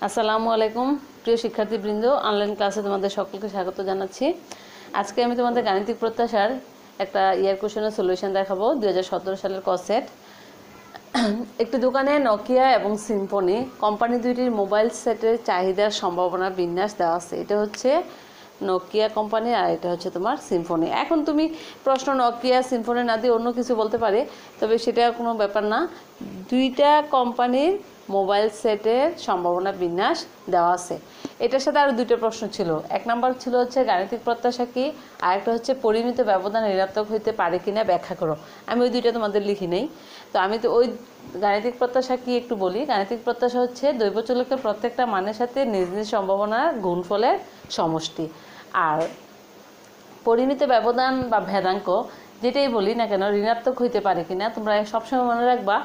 আসসালামু আলাইকুম প্রিয় শিক্ষার্থীবৃন্দ, অনলাইন ক্লাসে তোমাদের সকলকে স্বাগত জানাচ্ছি। আজকে আমি তোমাদের গাণিতিক প্রত্যাশার একটা ইয়ার কোশ্চেনের সলিউশন দেখাবো। 2017 সালের কসেট। একটি দোকানে নোকিয়া এবং সিম্ফনি কোম্পানি দুইটির মোবাইল সেটের চাহিদার সম্ভাবনা বিন্যাস দেওয়া আছে। এটা হচ্ছে নোকিয়া কোম্পানি আর এটা হচ্ছে তোমার সিম্ফনি। এখন তুমি প্রশ্ন নোকিয়া সিম্ফনি না দিয়ে অন্য কিছু বলতে পারে, তবে সেটা কোনো ব্যাপার না। দুইটা কোম্পানির মোবাইল সেটের সম্ভাবনা বিন্যাস দেওয়া আছে। এটার সাথে আরও দুইটা প্রশ্ন ছিল। এক নাম্বার ছিল হচ্ছে গাণিতিক প্রত্যাশা কি, আর একটা হচ্ছে পরিমিত ব্যবধান ঋণাত্মক হইতে পারে কিনা ব্যাখ্যা করো। আমি ওই দুইটা তোমাদের লিখি নেই, তো আমি তো ওই গাণিতিক প্রত্যাশা কি একটু বলি। গাণিতিক প্রত্যাশা হচ্ছে দৈবচলকের প্রত্যেকটা মানের সাথে নিজ নিজ সম্ভাবনার গুণফলের সমষ্টি। আর পরিমিত ব্যবধান বা ভেদাঙ্ক যেটাই বলি না কেন ঋণাত্মক হইতে পারে কিনা, তোমরা সবসময় মনে রাখবা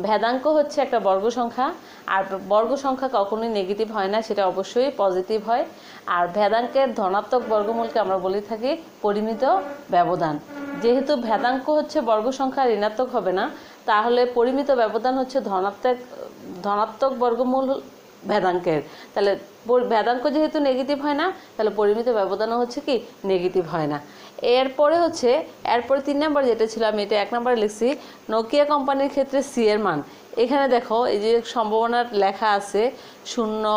ভেদাঙ্ক হচ্ছে একটা বর্গ সংখ্যা, আর বর্গ সংখ্যা কখনোই নেগেটিভ হয় না, সেটা অবশ্যই পজিটিভ হয়। আর ভেদাঙ্কের ধনাত্মক বর্গমূলকে আমরা বলে থাকি পরিমিত ব্যবধান। যেহেতু ভেদাঙ্ক হচ্ছে বর্গ সংখ্যা ঋণাত্মক হবে না, তাহলে পরিমিত ব্যবধান হচ্ছে ধনাত্মক বর্গমূল ভেদাঙ্কের। তাহলে ভেদাঙ্ক যেহেতু নেগেটিভ হয় না, তাহলে পরিমিত ব্যবধানও হচ্ছে কি নেগেটিভ হয় না। এরপরে 3 নম্বর যেটা ছিল, আমি এটা 1 নম্বরে লিখছি নোকিয়া কোম্পানির ক্ষেত্রে সি এর মান। এখানে দেখো এই যে সম্ভাবনার লেখা আছে 0,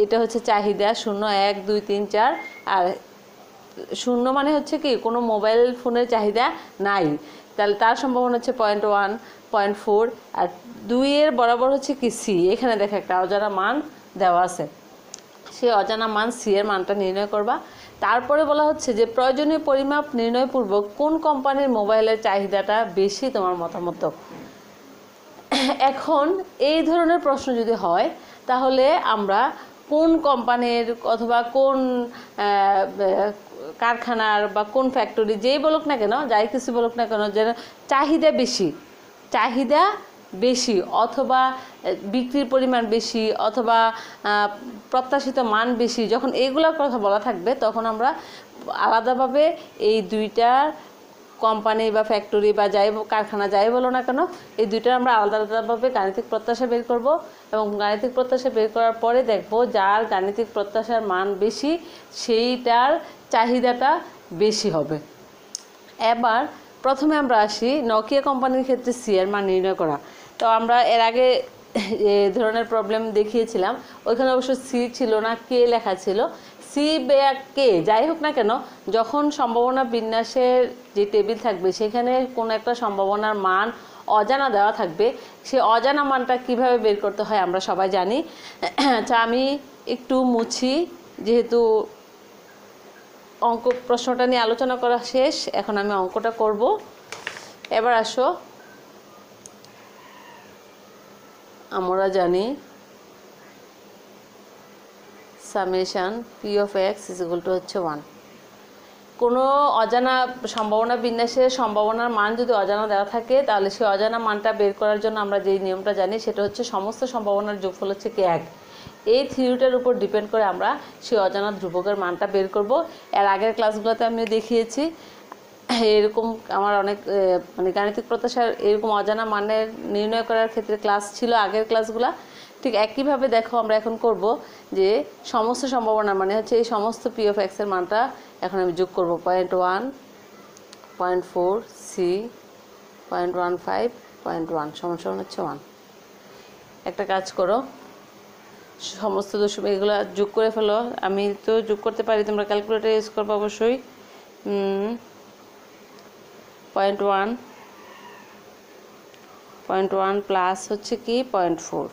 এটা হচ্ছে চাহিদা 0, 1, 2, 3, 4, আর 0 মানে হচ্ছে কি কোনো মোবাইল ফোনের চাহিদা নাই, তাহলে তার সম্ভাবনা হচ্ছে 0.1, 0.4, আর 2 এর বরাবর হচ্ছে কি সি। এখানে দেখো একটা অজানা মান দেওয়া আছে, সেই অজানা মান সি এর মানটা নির্ণয় করবা। তারপরে বলা হচ্ছে যে প্রয়োজনীয় পরিমাপ নির্ণয়পূর্বক কোন কোম্পানির মোবাইলের চাহিদাটা বেশি তোমার মতামত। এখন এই ধরনের প্রশ্ন যদি হয়, তাহলে আমরা কোন কোম্পানির অথবা কোন কারখানার বা কোন ফ্যাক্টরি যেই বলুক না কেন, যাই কিছু বলুক না কেন, যেন চাহিদা বেশি অথবা বিক্রির পরিমাণ বেশি অথবা প্রত্যাশিত মান বেশি, যখন এইগুলোর কথা বলা থাকবে তখন আমরা আলাদাভাবে এই দুইটার কোম্পানি বা ফ্যাক্টরি বা যাই কারখানা যাই বলো না কেন, এই দুইটার আমরা আলাদা আলাদাভাবে গাণিতিক প্রত্যাশা বের করব। এবং গাণিতিক প্রত্যাশা বের করার পরে দেখব যার গাণিতিক প্রত্যাশার মান বেশি সেইটার চাহিদাটা বেশি হবে। এবার প্রথমে আমরা আসি নোকিয়া কোম্পানির ক্ষেত্রে সি এর মান নির্ণয় করা। তো আমরা এর আগে এ ধরনের প্রবলেম দেখিয়েছিলাম, ওইখানে অবশ্য সি ছিল না, কে লেখা ছিল। সি বা কে যাই হোক না কেন, যখন সম্ভাবনা বিন্যাসের যে টেবিল থাকবে সেখানে কোনো একটা সম্ভাবনার মান অজানা দেওয়া থাকবে, সেই অজানা মানটা কিভাবে বের করতে হয় আমরা সবাই জানি। আচ্ছা, আমি একটু মুছি, যেহেতু অঙ্ক প্রশ্নটা নিয়ে আলোচনা করা শেষ, এখন আমি অঙ্কটা করব। এবার আসো, আমরা জানি summation P of x is equal to হচ্ছে 1। কোনো অজানা সম্ভাবনা বিন্যাসের সম্ভাবনার মান যদি অজানা দেওয়া থাকে, তাহলে সেই অজানা মানটা বের করার জন্য আমরা যেই নিয়মটা জানি সেটা হচ্ছে সমস্ত সম্ভাবনার যোগফল হচ্ছে কি 1। এই থিওরিটার উপর ডিপেন্ড করে আমরা সেই অজানা ধ্রুবকের মানটা বের করব। এর আগের ক্লাসগুলোতে আমি দেখিয়েছি এরকম আমার অনেক মানে গাণিতিক প্রত্যাশার এরকম অজানা মানের নির্ণয় করার ক্ষেত্রে ক্লাস ছিল আগের ক্লাসগুলো। ঠিক একইভাবে দেখো আমরা এখন করব যে সমস্ত সম্ভাবনা মানে হচ্ছে এই সমস্ত পি অফ এক্সের মানটা এখন আমি যোগ করব। 0.1, 0.4, সি, 0.15, 0.1 সমান হচ্ছে 1। একটা কাজ করো, সমস্ত দশমিক এগুলো যোগ করে ফেলো। আমি তো যোগ করতে পারি, তোমরা ক্যালকুলেটর ইউজ করবো অবশ্যই। 0.1 প্লাস হচ্ছে কি 0.4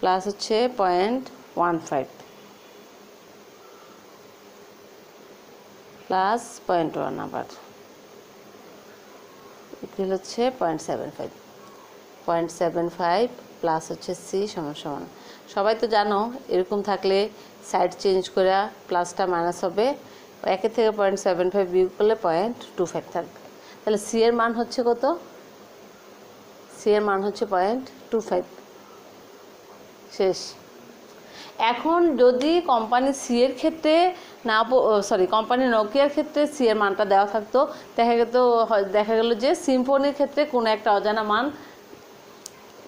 প্লাস হচ্ছে 0.15 প্লাস 0.1 আবার এগুলো হচ্ছে 0.75 প্লাস হচ্ছে সি সমান। সবাই তো জানো এরকম থাকলে সাইড চেঞ্জ করে প্লাসটা মাইনাস হবে, 1 থেকে 0.75 বিয়োগ করলে 0.25 থাকবে। তাহলে সি এর মান হচ্ছে কত? সি এর মান হচ্ছে 0.25। শেষ। এখন যদি কোম্পানি সি এর ক্ষেত্রে না কোম্পানি নোকিয়ার ক্ষেত্রে সি এর মানটা দেওয়া থাকতো, দেখা গেল যে সিম্ফনির ক্ষেত্রে কোনো একটা অজানা মান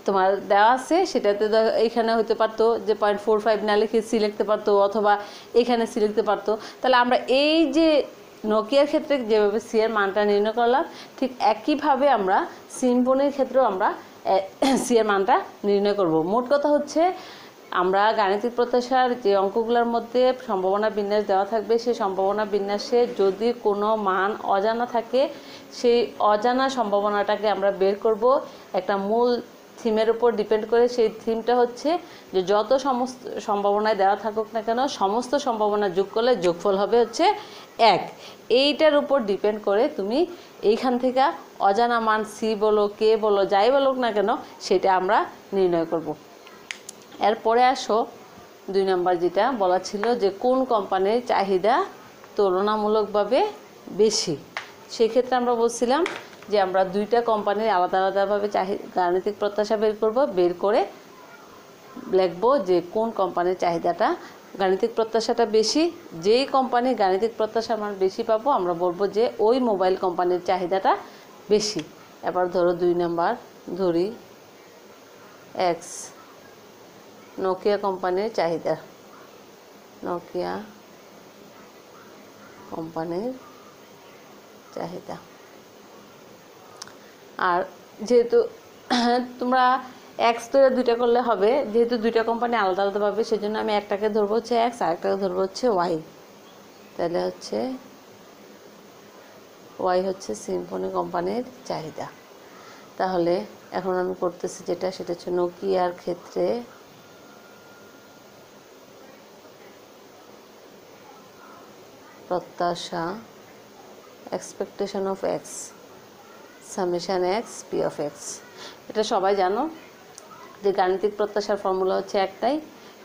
তোমার দেওয়া আছে সেটাতে এখানে হতে পারতো যে 0.45 না লিখে সি লিখতে পারতো, অথবা এখানে সি লিখতে পারতো। তাহলে আমরা এই যে নোকিয়ার ক্ষেত্রে যেভাবে সি এর মানটা নির্ণয় করলাম, ঠিক একইভাবে আমরা সিম্ফনির ক্ষেত্রেও আমরা সি এর মানটা নির্ণয় করব। মোট কথা হচ্ছে আমরা গাণিতিক প্রত্যাশার যে অঙ্কগুলোর মধ্যে সম্ভাবনা বিন্যাস দেওয়া থাকবে, সেই সম্ভাবনা বিন্যাসে যদি কোনো মান অজানা থাকে, সেই অজানা সম্ভাবনাটাকে আমরা বের করব একটা মূল থিমের উপর ডিপেন্ড করে। সেই থিমটা হচ্ছে যে যত সমস্ত সম্ভাবনায় দেওয়া থাকুক না কেন, সমস্ত সম্ভাবনা যোগ করলে যোগফল হবে হচ্ছে 1। এইটার উপর ডিপেন্ড করে তুমি এইখান থেকে অজানা মান সি বলো, কে বলো, যাই বলুক না কেন, সেটা আমরা নির্ণয় করব। এরপরে আসো 2 নম্বর, যেটা বলা ছিল যে কোন কোম্পানির চাহিদা তুলনামূলকভাবে বেশি। সেক্ষেত্রে আমরা বলছিলাম যে আমরা 2টা কোম্পানির আলাদা আলাদাভাবে গাণিতিক প্রত্যাশা বের করব, বের করে লিখব যে কোন কোম্পানির চাহিদাটা গাণিতিক প্রত্যাশাটা বেশি। যেই কোম্পানির গাণিতিক প্রত্যাশার মান বেশি পাবো আমরা বলবো যে ওই মোবাইল কোম্পানির চাহিদাটা বেশি। এবার ধরো 2 নম্বর ধরি এক্স, নোকিয়া কোম্পানির চাহিদা, নোকিয়া কোম্পানির চাহিদা। আর যেহেতু তোমরা এক্স তো 2টা করলে হবে, যেহেতু 2টা কোম্পানি আলাদা আলাদা পাবে, সেজন্য আমি একটাকে ধরবো হচ্ছে এক্স, আরেকটাকে ধরবো হচ্ছে ওয়াই। তাহলে হচ্ছে ওয়াই হচ্ছে সিম্ফনি কোম্পানির চাহিদা। তাহলে এখন আমি করতেছি যেটা, সেটা হচ্ছে নোকিয়ার ক্ষেত্রে প্রত্যাশা, expectation of x, summation x P of x. এটা সবাই জানো যে গাণিতিক প্রত্যাশার ফর্মুলা হচ্ছে একটাই,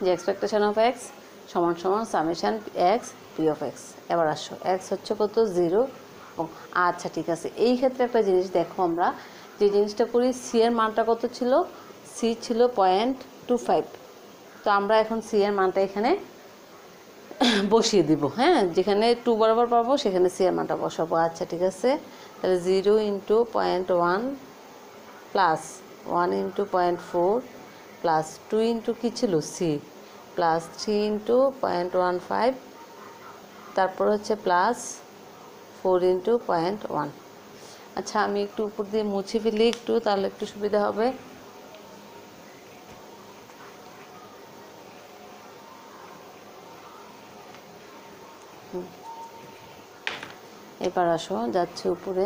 যে এক্সপেকটেশন অফ এক্স সমান সমান summation x P of x. এবার আসো এক্স হচ্ছে কত, 0। আচ্ছা ঠিক আছে, এই ক্ষেত্রে একটা জিনিস দেখো, আমরা যে জিনিসটা করি, সি এর মানটা কত ছিল, সি ছিল 0.25। তো আমরা এখন সি এর মানটা এখানে বসিয়ে দিব। হ্যাঁ, যেখানে 2 বরাবর পাবো সেখানে সি এর মানটা বসাবো। আচ্ছা ঠিক আছে, তাহলে 0 × 0.1 প্লাস 1 × 0.4 প্লাস 2 × কী ছিল সি, প্লাস 3 × 0.15, তারপর হচ্ছে প্লাস 4 × 0.1। আচ্ছা আমি একটু উপর দিয়ে মুছে ফেলি একটু, তাহলে একটু সুবিধা হবে। এবার আসো যাচ্ছে উপরে,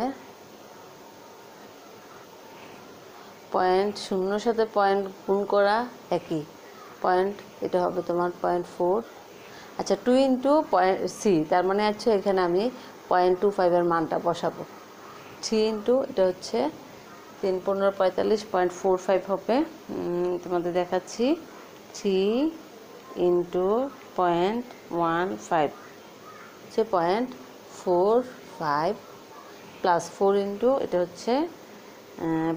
পয়েন্ট শূন্যর সাথে পয়েন্ট গুণ করা একই পয়েন্ট, এটা হবে তোমার 0.4। আচ্ছা 2 × সি, তার মানে আছে এখানে আমি 0.25 এর মানটা বসাবো। 3 এটা হচ্ছে 3 × 15 = 45, 0.45 হবে। তোমাদের দেখাচ্ছি, 3 × 0.15 হচ্ছে 0.45 প্লাস 4 এটা হচ্ছে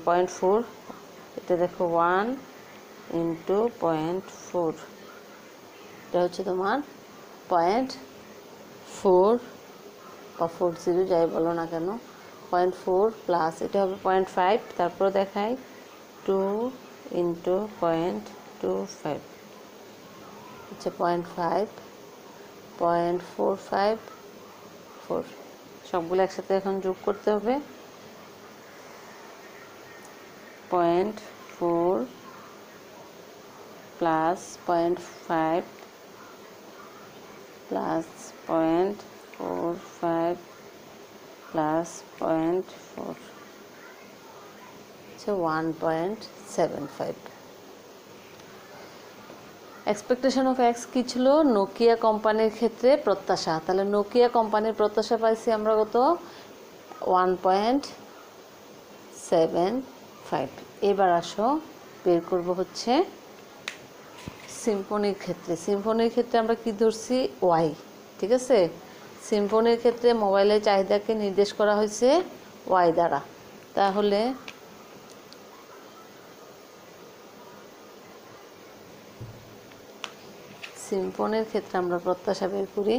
0.4, এটা দেখো 1 × 0.4, এটা হচ্ছে তোমার 0.4 বা 40 যাই বলো না কেন, 0.4 প্লাস এটা হবে 0.5, তারপর দেখাই 2 × 0.25 হচ্ছে 0.5, 0.45 4, সবগুলো একসাথে এখন যোগ করতে হবে। 0.4 প্লাস 0.5 প্লাস 0.45 প্লাস 0.4 হচ্ছে 1.75। এক্সপেকটেশন অফ এক্স কী ছিল, নোকিয়া কোম্পানির ক্ষেত্রে প্রত্যাশা। তাহলে নোকিয়া কোম্পানির প্রত্যাশা পাইছি আমরা কত, 1.75। এবার আসো বের করব হচ্ছে সিম্ফনির ক্ষেত্রে। সিম্ফনির ক্ষেত্রে আমরা কি ধরছি, ওয়াই। ঠিক আছে, সিম্ফনির ক্ষেত্রে মোবাইলের চাহিদাকে নির্দেশ করা হয়েছে ওয়াই দ্বারা। তাহলে সিম্ফনির ক্ষেত্রে আমরা প্রত্যাশা বের করি,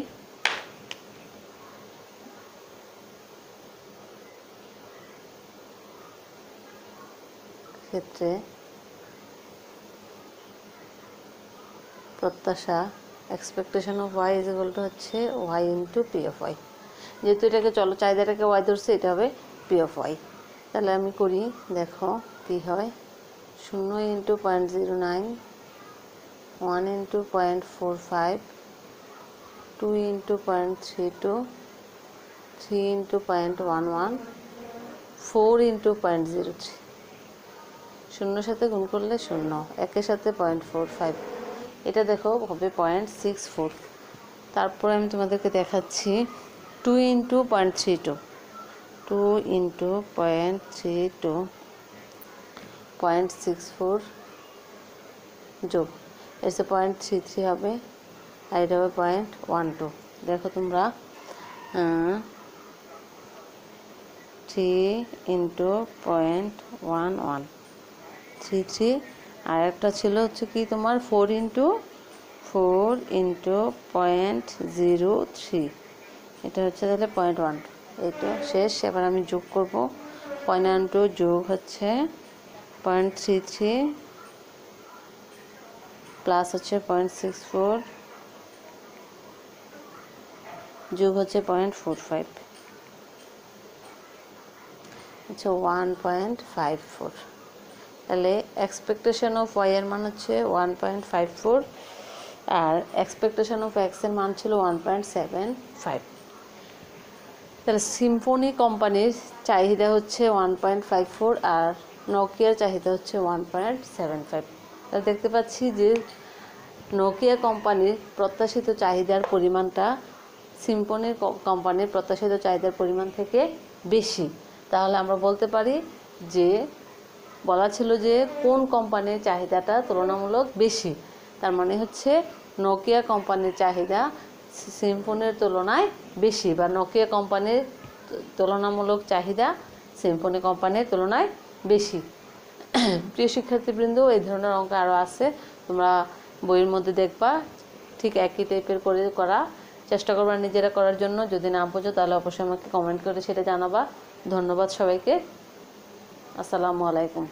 ক্ষেত্রে প্রত্যাশা expectation of y is equal to হচ্ছে y into p of y. যেহেতু এটাকে চলো চাহিদাটাকে ওয়াই ধরছে, এটা হবে পি অফ ওয়াই। তাহলে আমি করি, দেখো কী হয়। 0 into 0.09, 1 into 0.45, 2 into 0.32, 3 into 0.11, 4 into 0.03। শূন্যর সাথে গুণ করলে 0, একের সাথে 0.45, এটা দেখো হবে 0.64। তারপরে আমি তোমাদেরকে দেখাচ্ছি 2 ইন্টু 0.32, 2 ইন্টু 0.32, 0.64 যোগ এসে 0.33 হবে, আর এটা হবে 0.12। দেখো তোমরা 3 ইন্টু 0.11, 33, আর একটা ছিল হচ্ছে কি তোমার 4 ইন্টু 0.03, এটা হচ্ছে তাহলে 0.12। এইটা শেষ। এবার আমি যোগ করব 0.12 যোগ হচ্ছে 0.33 প্লাস হচ্ছে 0.64 যোগ হচ্ছে 0.45, হচ্ছে 1.54। তাহলে এক্সপেকটেশন অফ ওয়াই এর মান হচ্ছে 1.54, আর এক্সপেকটেশন অফ এক্স এর মান ছিল 1.75। তাহলে সিম্ফনি কোম্পানির চাহিদা হচ্ছে 1.54 আর নোকিয়ার চাহিদা হচ্ছে 1.75। তাহলে দেখতে পাচ্ছি যে নোকিয়া কোম্পানির প্রত্যাশিত চাহিদার পরিমাণটা সিম্ফনি কোম্পানির প্রত্যাশিত চাহিদার পরিমাণ থেকে বেশি। তাহলে আমরা বলতে পারি যে বলা ছিল যে কোন কোম্পানির চাহিদাটা তুলনামূলক বেশি, তার মানে হচ্ছে নোকিয়া কোম্পানির চাহিদা সিম্ফনির তুলনায় বেশি, বা নোকিয়া কোম্পানির তুলনামূলক চাহিদা সিম্ফনি কোম্পানির তুলনায় বেশি। প্রিয় শিক্ষার্থীবৃন্দ, এই ধরনের অঙ্ক আরও আছে, তোমরা বইয়ের মধ্যে দেখবা। ঠিক একই টাইপের করে করা চেষ্টা করবা নিজেরা করার জন্য। যদি না বোঝো তাহলে অবশ্যই আমাকে কমেন্ট করে সেটা জানাবা। ধন্যবাদ সবাইকে। আসসালামু আলাইকুম।